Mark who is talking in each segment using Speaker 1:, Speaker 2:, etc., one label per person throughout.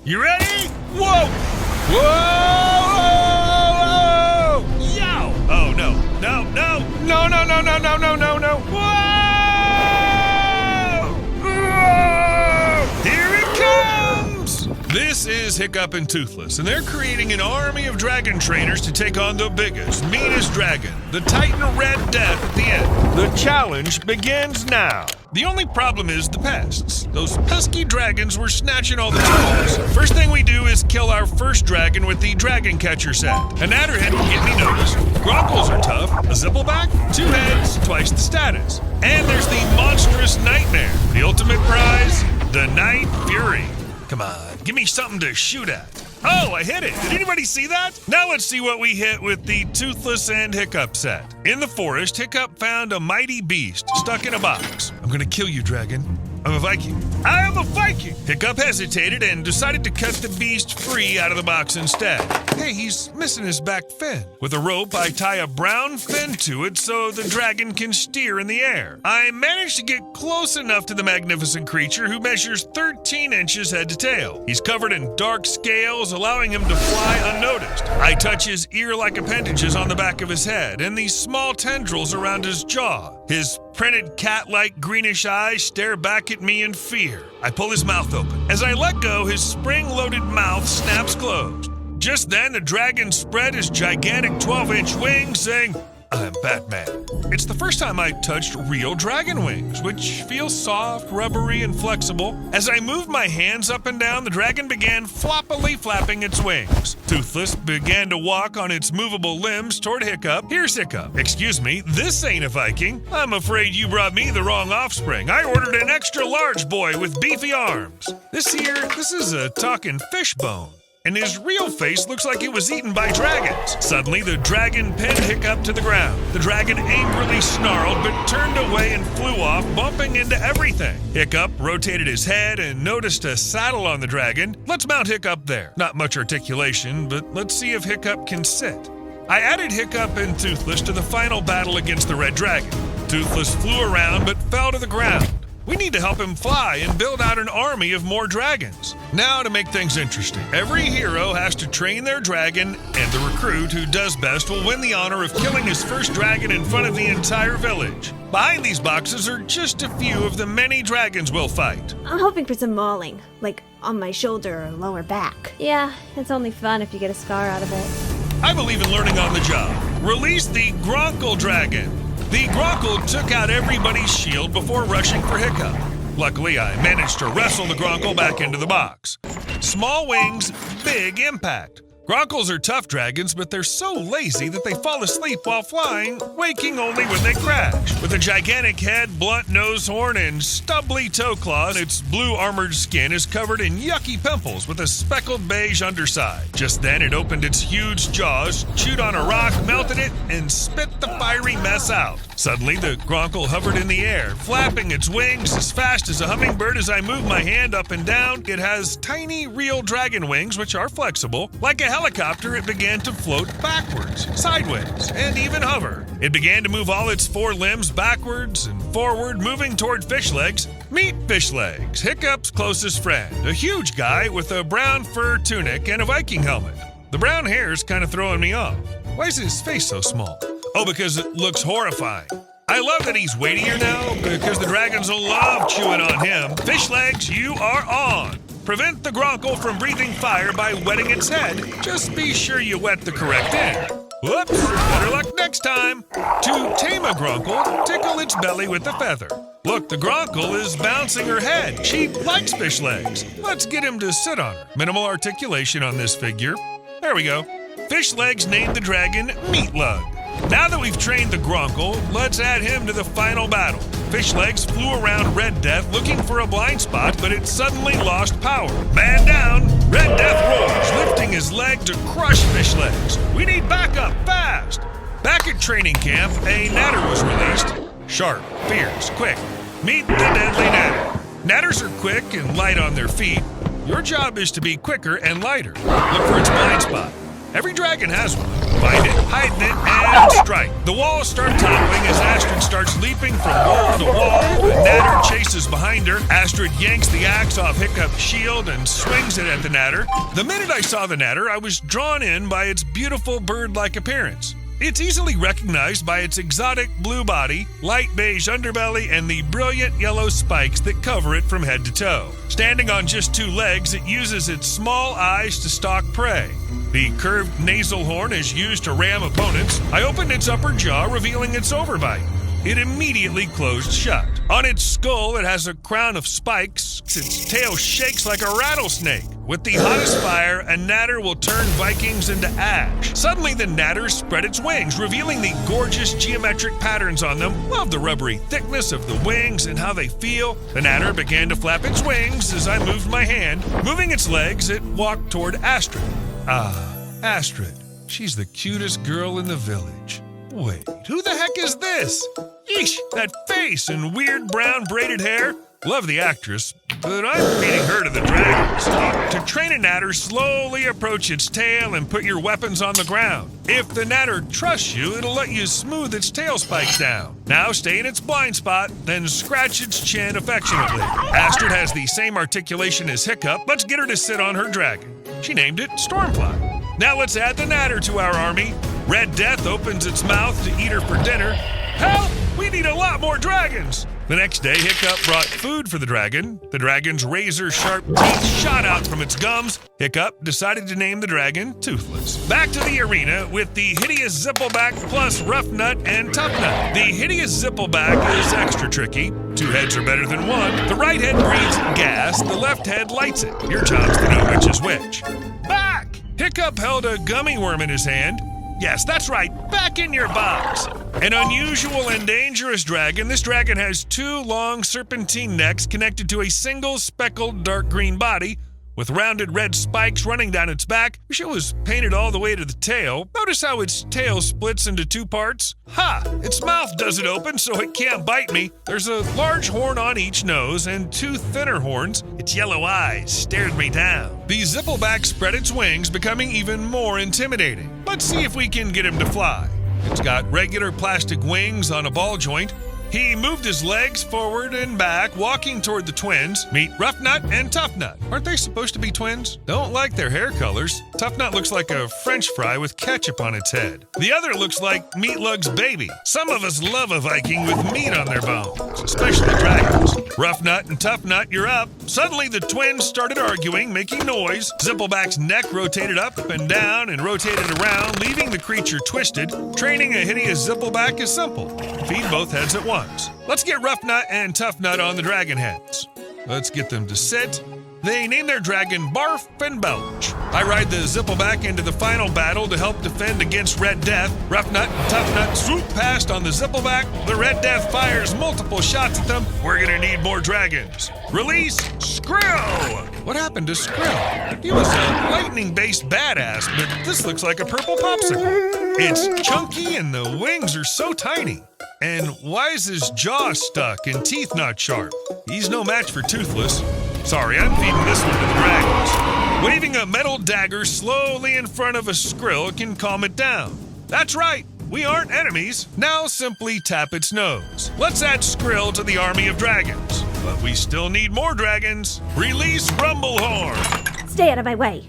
Speaker 1: You ready? Whoa! Whoa! Yow! Oh, no. No, no. No, no, no, no, no, no, no, no. Whoa! Whoa! Here it comes! This is Hiccup and Toothless, and they're creating an army of dragon trainers to take on the biggest, meanest dragon, the Titan Red Death at the end. The challenge begins now. The only problem is the pests. Those pesky dragons were snatching all the tools. First thing we do is kill our first dragon with the Dragon Catcher set. A Natterhead will get me noticed. Gronkles are tough. A Zippleback, 2 heads, twice the status. And there's the monstrous Nightmare. The ultimate prize, the Night Fury. Come on, give me something to shoot at. Oh, I hit it. Did anybody see that? Now let's see what we hit with the Toothless and Hiccup set. In the forest, Hiccup found a mighty beast stuck in a box. I'm gonna kill you, dragon. I'm a Viking. I am a Viking! Hiccup hesitated and decided to cut the beast free out of the box instead. Hey, he's missing his back fin. With a rope, I tie a brown fin to it so the dragon can steer in the air. I managed to get close enough to the magnificent creature who measures 13 inches head to tail. He's covered in dark scales, allowing him to fly unnoticed. I touch his ear-like appendages on the back of his head and these small tendrils around his jaw. His printed cat-like greenish eyes stare back at me in fear. I pull his mouth open. As I let go, his spring-loaded mouth snaps closed. Just then, the dragon spread his gigantic 12-inch wings, saying, "I'm Batman." It's the first time I touched real dragon wings, which feel soft, rubbery, and flexible. As I moved my hands up and down, the dragon began floppily flapping its wings. Toothless began to walk on its movable limbs toward Hiccup. Here's Hiccup. "Excuse me, this ain't a Viking. I'm afraid you brought me the wrong offspring. I ordered an extra large boy with beefy arms. This is a talking fish bone. And his real face looks like it was eaten by dragons." Suddenly, the dragon pinned Hiccup to the ground. The dragon angrily snarled, but turned away and flew off, bumping into everything. Hiccup rotated his head and noticed a saddle on the dragon. Let's mount Hiccup there. Not much articulation, but let's see if Hiccup can sit. I added Hiccup and Toothless to the final battle against the red dragon. Toothless flew around, but fell to the ground. We need to help him fly and build out an army of more dragons. Now to make things interesting. Every hero has to train their dragon, and the recruit who does best will win the honor of killing his first dragon in front of the entire village. Behind these boxes are just a few of the many dragons we'll fight.
Speaker 2: I'm hoping for some mauling, like on my shoulder or lower back.
Speaker 3: Yeah, it's only fun if you get a scar out of it.
Speaker 1: I believe in learning on the job. Release the Gronkle dragon. The Gronkle took out everybody's shield before rushing for Hiccup. Luckily, I managed to wrestle the Gronkle back into the box. Small wings, big impact. Gronkles are tough dragons, but they're so lazy that they fall asleep while flying, waking only when they crash. With a gigantic head, blunt nose horn, and stubbly toe claws, its blue armored skin is covered in yucky pimples with a speckled beige underside. Just then, it opened its huge jaws, chewed on a rock, melted it, and spit the fiery mess out. Suddenly, the Gronkle hovered in the air, flapping its wings as fast as a hummingbird. As I moved my hand up and down, it has tiny, real dragon wings, which are flexible. Like a helicopter, it began to float backwards, sideways, and even hover. It began to move all its 4 limbs backwards and forward, moving toward Fish Legs. Meet Fish Legs, Hiccup's closest friend, a huge guy with a brown fur tunic and a Viking helmet. The brown hair's kind of throwing me off. Why is his face so small? Oh, because it looks horrifying. I love that he's weightier now, because the dragons will love chewing on him. Fish Legs, you are on. Prevent the Gronkle from breathing fire by wetting its head. Just be sure you wet the correct end. Whoops, better luck next time. To tame a Gronkle, tickle its belly with a feather. Look, the Gronkle is bouncing her head. She likes Fish Legs. Let's get him to sit on her. Minimal articulation on this figure. There we go. Fish Legs named the dragon Meat Lug. Now that we've trained the Gronkle, let's add him to the final battle. Fish Legs flew around Red Death looking for a blind spot, but it suddenly lost power. Man down, Red Death roars, lifting his leg to crush Fish Legs. We need backup, fast! Back at training camp, a Natter was released. Sharp, fierce, quick. Meet the deadly Natter. Natters are quick and light on their feet. Your job is to be quicker and lighter. Look for its blind spot. Every dragon has one. Find it, heighten it, and strike. The walls start toppling as Astrid starts leaping from wall to wall. The Natter chases behind her. Astrid yanks the axe off Hiccup's shield and swings it at the Natter. The minute I saw the Natter, I was drawn in by its beautiful bird-like appearance. It's easily recognized by its exotic blue body, light beige underbelly, and the brilliant yellow spikes that cover it from head to toe. Standing on just 2 legs, it uses its small eyes to stalk prey. The curved nasal horn is used to ram opponents. I opened its upper jaw, revealing its overbite. It immediately closed shut. On its skull, it has a crown of spikes. Its tail shakes like a rattlesnake. With the hottest fire, a Natter will turn Vikings into ash. Suddenly, the Natter spread its wings, revealing the gorgeous geometric patterns on them. Love the rubbery thickness of the wings and how they feel. The Natter began to flap its wings as I moved my hand. Moving its legs, it walked toward Astrid. Ah, Astrid. She's the cutest girl in the village. Wait, who the heck is this? Yeesh, that face and weird brown braided hair. Love the actress, but I'm feeding her to the dragons. To train a Natter, slowly approach its tail and put your weapons on the ground. If the Natter trusts you, it'll let you smooth its tail spikes down. Now stay in its blind spot, then scratch its chin affectionately. Astrid has the same articulation as Hiccup. Let's get her to sit on her dragon. She named it Stormfly. Now let's add the Natter to our army. Red Death opens its mouth to eat her for dinner. Help! We need a lot more dragons! The next day, Hiccup brought food for the dragon. The dragon's razor-sharp teeth shot out from its gums. Hiccup decided to name the dragon Toothless. Back to the arena with the hideous Zippleback plus Rough Nut and Tough Nut. The hideous Zippleback is extra tricky. 2 heads are better than 1. The right head breathes gas, the left head lights it. Your job's to know which is which. Back! Hiccup held a gummy worm in his hand. Yes, that's right, back in your box. An unusual and dangerous dragon, this dragon has 2 long serpentine necks connected to a single speckled dark green body with rounded red spikes running down its back. Wish it was painted all the way to the tail. Notice how its tail splits into 2 parts? Ha! Its mouth doesn't open, so it can't bite me. There's a large horn on each nose and 2 thinner horns. Its yellow eyes stared me down. The Zippleback spread its wings, becoming even more intimidating. Let's see if we can get him to fly. It's got regular plastic wings on a ball joint. He moved his legs forward and back, walking toward the twins. Meet Rough Nut and Tough Nut. Aren't they supposed to be twins? Don't like their hair colors. Tough Nut looks like a French fry with ketchup on its head. The other looks like Meatlug's baby. Some of us love a Viking with meat on their bones, especially dragons. Rough Nut and Tough Nut, you're up. Suddenly, the twins started arguing, making noise. Zippleback's neck rotated up and down and rotated around, leaving the creature twisted. Training a hideous Zippleback is simple. Feed both heads at once. Let's get Rough Nut and Tough Nut on the dragon heads. Let's get them to sit. They name their dragon Barf and Belch. I ride the Zippleback into the final battle to help defend against Red Death. Rough Nut and Tough Nut swoop past on the Zippleback. The Red Death fires multiple shots at them. We're gonna need more dragons. Release Skrill! What happened to Skrill? He was a lightning-based badass, but this looks like a purple popsicle. It's chunky and the wings are so tiny. And why is his jaw stuck and teeth not sharp? He's no match for Toothless. Sorry, I'm feeding this one to the dragons. Waving a metal dagger slowly in front of a Skrill can calm it down. That's right, we aren't enemies. Now simply tap its nose. Let's add Skrill to the army of dragons. But we still need more dragons. Release Rumblehorn.
Speaker 2: Stay out of my way.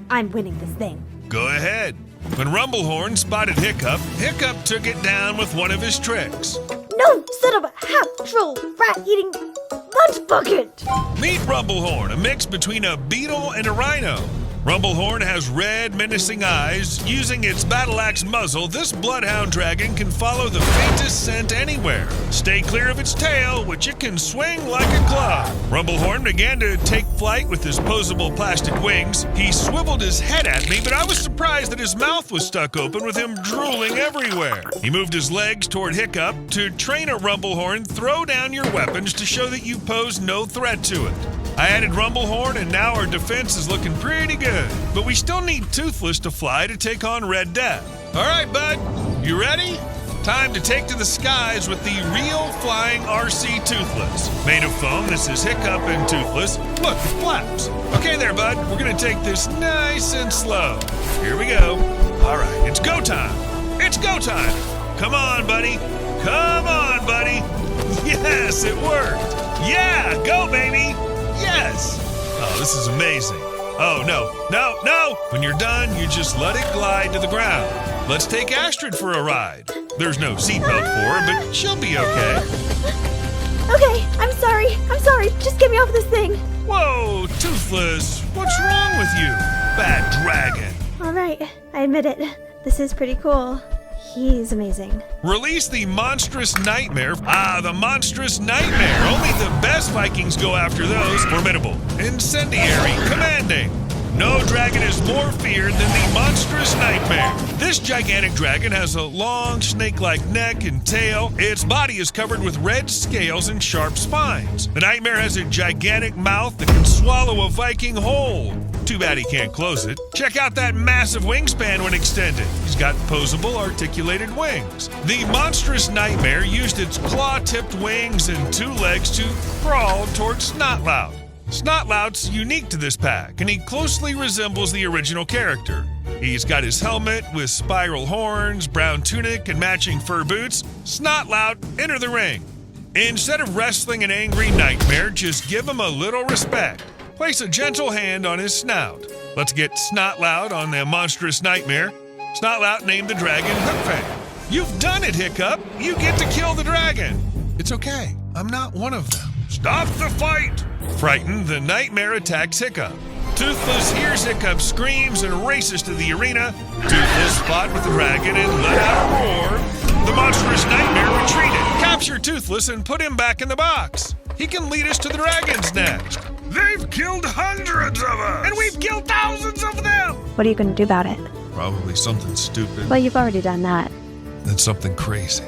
Speaker 2: I'm winning this thing.
Speaker 1: Go ahead. When Rumblehorn spotted Hiccup, Hiccup took it down with one of his tricks.
Speaker 2: No, son of a half-troll, rat-eating lunch bucket!
Speaker 1: Meet Rumblehorn, a mix between a beetle and a rhino. Rumblehorn has red, menacing eyes. Using its battle-axe muzzle, this bloodhound dragon can follow the faintest scent anywhere. Stay clear of its tail, which it can swing like a club. Rumblehorn began to take flight with his posable plastic wings. He swiveled his head at me, but I was surprised that his mouth was stuck open with him drooling everywhere. He moved his legs toward Hiccup. To train a Rumblehorn, throw down your weapons to show that you pose no threat to it. I added Rumblehorn, and now our defense is looking pretty good. But we still need Toothless to fly to take on Red Death. All right, bud, you ready? Time to take to the skies with the real flying RC Toothless. Made of foam, this is Hiccup and Toothless. Look, it flaps. Okay there, bud, we're gonna take this nice and slow. Here we go. All right, it's go time. It's go time. Come on, buddy. Come on, buddy. Yes, it worked. Yeah, go, baby. Yes. Oh, this is amazing. Oh, no. When you're done, you just let it glide to the ground. Let's take Astrid for a ride. There's no seatbelt for her, but she'll be okay.
Speaker 2: Okay, I'm sorry. Just get me off this thing.
Speaker 1: Whoa, Toothless, what's wrong with you? Bad dragon.
Speaker 3: All right, I admit it. This is pretty cool. He's amazing.
Speaker 1: Release the Monstrous Nightmare. The Monstrous Nightmare. Only the best Vikings go after those. Formidable, incendiary, commanding. No dragon is more feared than the Monstrous Nightmare. This gigantic dragon has a long, snake-like neck and tail. Its body is covered with red scales and sharp spines. The Nightmare has a gigantic mouth that can swallow a Viking whole. Too bad he can't close it. Check out that massive wingspan when extended. He's got posable, articulated wings. The Monstrous Nightmare used its claw-tipped wings and 2 legs to crawl towards Snotlout. Snotlout's unique to this pack, and he closely resembles the original character. He's got his helmet with spiral horns, brown tunic, and matching fur boots. Snotlout, enter the ring. Instead of wrestling an angry Nightmare, just give him a little respect. Place a gentle hand on his snout. Let's get Snotlout on the Monstrous Nightmare. Snotlout named the dragon Hookfang. You've done it, Hiccup. You get to kill the dragon. It's okay. I'm not one of them. Stop the fight! Frightened, the Nightmare attacks Hiccup. Toothless hears Hiccup's screams and races to the arena. Toothless fought with the dragon and let out a roar. The Monstrous Nightmare retreated. Capture Toothless and put him back in the box. He can lead us to the dragon's nest. They've killed hundreds of us! And we've killed thousands of them!
Speaker 3: What are you going to do about it?
Speaker 1: Probably something stupid.
Speaker 3: Well, you've already done that.
Speaker 1: Then something crazy.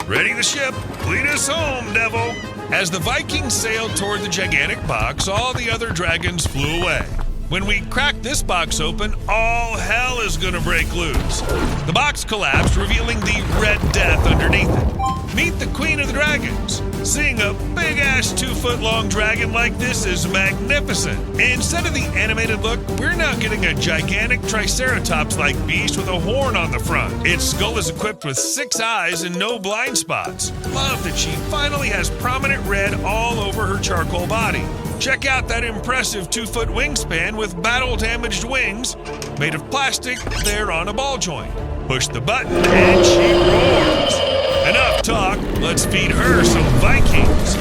Speaker 1: Ready the ship. Lead us home, devil. As the Vikings sailed toward the gigantic box, all the other dragons flew away. When we crack this box open, all hell is gonna break loose. The box collapsed, revealing the Red Death underneath it. Meet the Queen of the Dragons. Seeing a big-ass 2-foot-long dragon like this is magnificent. Instead of the animated look, we're now getting a gigantic Triceratops-like beast with a horn on the front. Its skull is equipped with 6 eyes and no blind spots. Love that she finally has prominent red all over her charcoal body. Check out that impressive 2-foot wingspan with battle-damaged wings made of plastic there on a ball joint. Push the button and she roars. Enough talk, let's feed her some Vikings.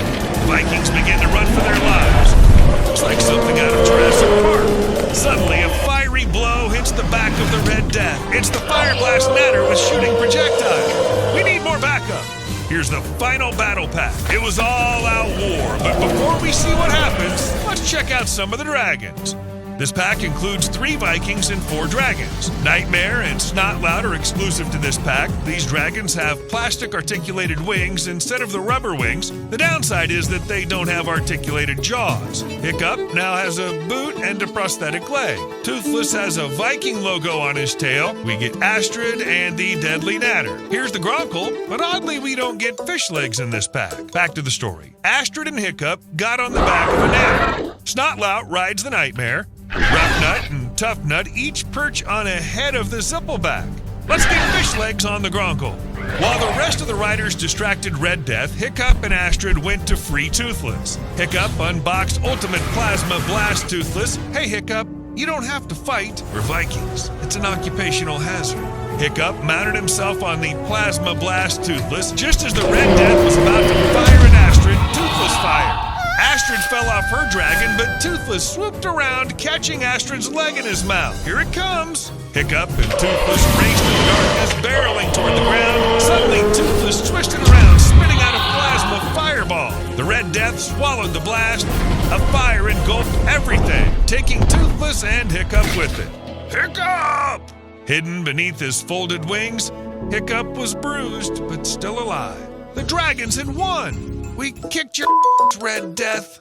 Speaker 1: Vikings begin to run for their lives. Looks like something out of Jurassic Park. Suddenly, a fiery blow hits the back of the Red Death. It's the Fireblast Natter with shooting projectiles. We need more backup. Here's the final battle pack. It was all-out war, but before we see what happens, let's check out some of the dragons. This pack includes 3 Vikings and 4 dragons. Nightmare and Snotlout are exclusive to this pack. These dragons have plastic articulated wings instead of the rubber wings. The downside is that they don't have articulated jaws. Hiccup now has a boot and a prosthetic leg. Toothless has a Viking logo on his tail. We get Astrid and the Deadly Natter. Here's the Gronkle, but oddly we don't get fish legs in this pack. Back to the story. Astrid and Hiccup got on the back of a Natter. Snotlout rides the Nightmare. Rough Nut and Tough Nut each perch on a head of the Zippleback. Let's get fish legs on the Gronkle. While the rest of the riders distracted Red Death, Hiccup and Astrid went to free Toothless. Hiccup unboxed Ultimate Plasma Blast Toothless. Hey Hiccup, you don't have to fight. We're Vikings. It's an occupational hazard. Hiccup mounted himself on the Plasma Blast Toothless. Just as the Red Death was about to fire at Astrid, Toothless fired. Astrid fell off her dragon, but Toothless swooped around, catching Astrid's leg in his mouth. Here it comes! Hiccup and Toothless raced in the darkness, barreling toward the ground. Suddenly, Toothless twisted around, spitting out a plasma fireball. The Red Death swallowed the blast. A fire engulfed everything, taking Toothless and Hiccup with it. Hiccup! Hidden beneath his folded wings, Hiccup was bruised, but still alive. The dragons had won! We kicked your Red Death.